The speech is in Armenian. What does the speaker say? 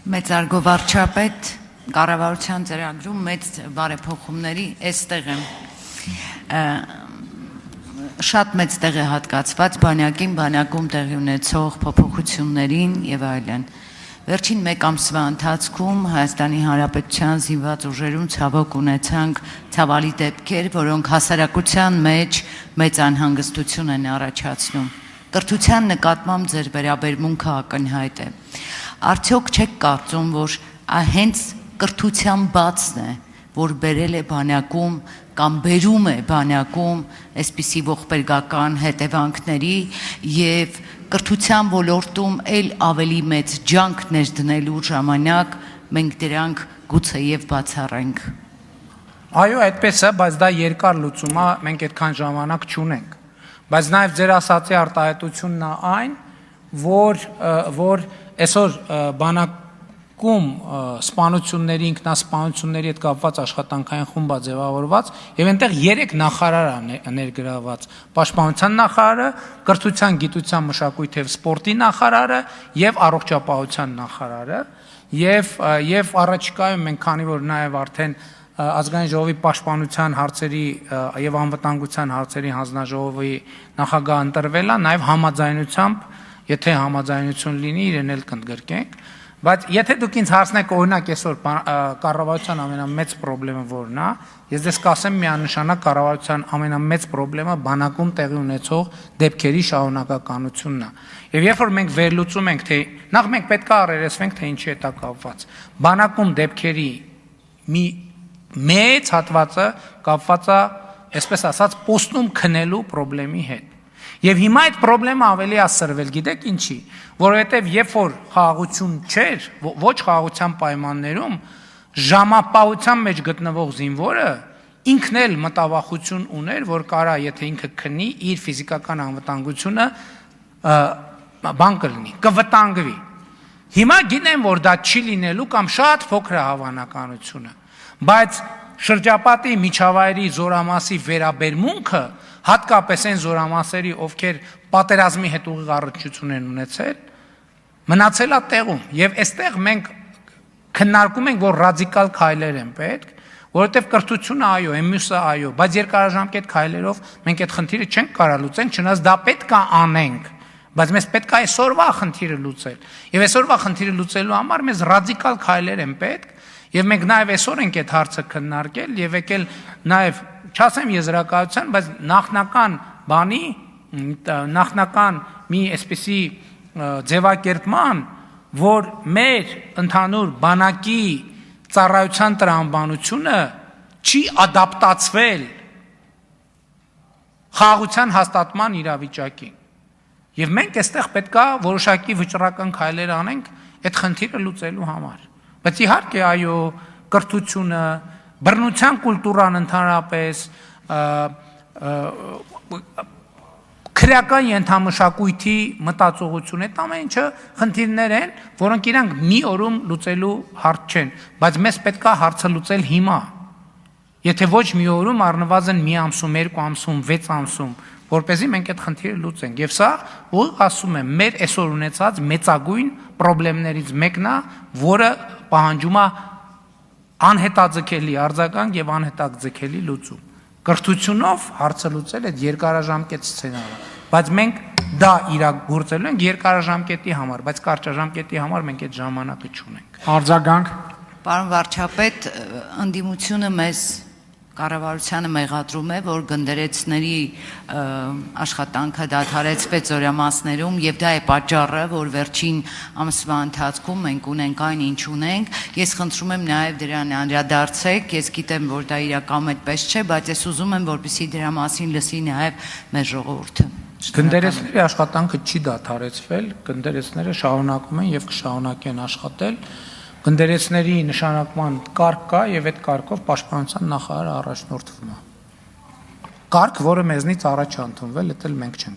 Մեծարգո վարչապետ կառավարության ծրագրում մեծ բարեփոխումների այստեղ եմ շատ մեծ տեղ է հատկացված բանակում տեղի ունեցող փոփոխություններին եւ այլն։ Վերջին մեկ ամսվա ընթացքում Հայաստանի Հանրապետության զինված ուժերում ցավոք ունեցանք ցավալի դեպքեր, որոնք հասարակության մեջ մեծ անհանգստություն են առաջացնում։ Կրթության նկատմամբ ձեր վերաբերմունքը ակնհայտ է։ Արդյոք չեք կարծում, որ հենց կրթության բացն է, որ բերել է բանակում կամ բերում է բանակում այսպիսի ողբերգական հետևանքների եւ կրթության ոլորտում էլ ավելի մեծ ջանք ներդնելու ժամանակ մենք դրանք գուցեև բացառենք։ Այո, այդպես է, բայց դա երկար լուծում է, մենք այդքան ժամանակ չունենք։ Բայց նաև ձեր ասացի արտահայտությունն է այն, որ այսօր բանակում սպանությունների, ինքնասպանությունների հետ կապված աշխատանքային խումբ է ձևավորված եւ այնտեղ 3 նախարար է ներգրաված. Պաշտպանության նախարարը, կրթության, գիտության, մշակույթի եւ սպորտի նախարարը եւ առողջապահության նախարարը եւ առաջիկայում մենք քանի որ նաեւ արդեն Ազգային ժողովի պաշտպանության հարցերի եւ անվտանգության հարցերի հանձնաժողովի նախագահ ընտրվել է, նաեւ համաձայնությամբ, եթե համաձայնություն լինի, իրեն էլ կընդգրկենք, բայց եթե դուք ինձ հարցնեք օրինակ այսօր կառավարության ամենամեծ խնդիրը որն է, ես դες կասեմ միանշանակ կառավարության ամենամեծ խնդիրը բանակում տեղի ունեցող դեպքերի շարունակականությունն է։ Եվ երբ որ մենք վերլուծում ենք, թե նախ մենք պետք է առերեսվենք, թե ինչի է դա կապված։ Բանակում դեպքերի մի մեծ հատվածը կապված է, այսպես ասած, պոստում քնելու խնդրի հետ։ Եվ հիմա այդ խնդրը ավելի է սրվել, գիտեք ինչի, որովհետև երբ որ խաղաղություն չէր, ոչ խաղաղության պայմաններում, ժամապահության մեջ գտնվող զինվորը ինքն էլ մտավախություն ուներ, որ կարա, եթե ինքը քնի, իր ֆիզիկական անվտանգությունը բան կլինի, կվտանգվի։ Հիմա գիտեմ, որ դա չի լինելու կամ շատ փոքր է հավանականությունը, բայց շրջապատի միջավայրի զորամասի վերաբերմունքը, հատկապես այն զորամասերի, ովքեր պատերազմի հետ ուղիղ առնչություն են ունեցել, մնացել է տեղում, եւ այստեղ մենք քննարկում ենք, որ ռադիկալ քայլեր են պետք, որովհետեւ կրթությունը այո, մյուսը այո, բայց երկարաժամկետ քայլերով մենք այդ խնդիրը չենք կարող լուծել, չնայած դա պետք է անենք, բայց մեզ պետք է այսօրվա խնդիրը լուծել։ Եվ այսօրվա խնդիրը լուծելու համար մեզ ռադիկալ քայլեր են պետք, եւ մենք նաեւ այսօր ենք այդ հարցը քննարկել եւ եկել նաեւ չասեմ եզրակացության, բայց նախնական մի այսպիսի ձևակերպման, որ մեր ընդհանուր բանակի ծառայության տրամաբանությունը չի ադապտացվել խաղաղության հաստատման իրավիճակին։ Եվ մենք այստեղ պետք է որոշակի վճռական քայլեր անենք այդ խնդիրը լուծելու համար։ Բայց իհարկե այո, կրթությունը, բռնության կուլտուրան ընդհանրապես, քրեական ենթամշակույթի մտածողություն, այդ ամեն ինչը խնդիրներ են, որոնք իրանք մի օրում լուծելու հարց չեն, բայց մեզ պետք է հարցը լուծել հիմա։ Եթե ոչ մի օրում, առնվազն մի ամսում, 2 ամսում, 6 ամսում, որպեսզի մենք այդ խնդիրը լուծենք։ Եվ սա, որ ասում եմ, մեր այսօր ունեցած մեծագույն խնդիրներից մեկն է, որը պահանջում է անհետաձգելի արձագանք եւ անհետաձգելի լուծում։ Կրթությունով հարցը լուծել այդ երկարաժամկետ սցենարը, բայց մենք դա իրագործելու ենք երկարաժամկետի համար, բայց կարճաժամկետի համար մենք այդ ժամանակը չունենք։ Արձագանք։ Պարոն վարչապետ, ընդդիմությունը մեզ կառավարությանը մեղադրում է, որ գնդերեցների աշխատանքը դադարեցվեց զորամասներում եւ դա է պատճառը, որ վերջին ամսվա ընթացքում մենք ունենք այն ինչ ունենք։ Ես խնդրում եմ նաեւ դրան անդրադարձեք, ես գիտեմ, որ դա իրական այդպես չէ, բայց ես ուզում եմ, որպեսզի դրա մասին լսի նաեւ մեր ժողովուրդը։ Գնդերեցների աշխատանքը չի դադարեցվել, գնդերեցները շարունակում են եւ կշարունակեն աշխատել։ Գնդերեցների նշանակման կարգ կա եւ այդ կարգով պաշտպանության նախարարը առաջնորդվում է։ Կարգ, որը մեզնից առաջ է ընդունվել, դա էլ մենք չենք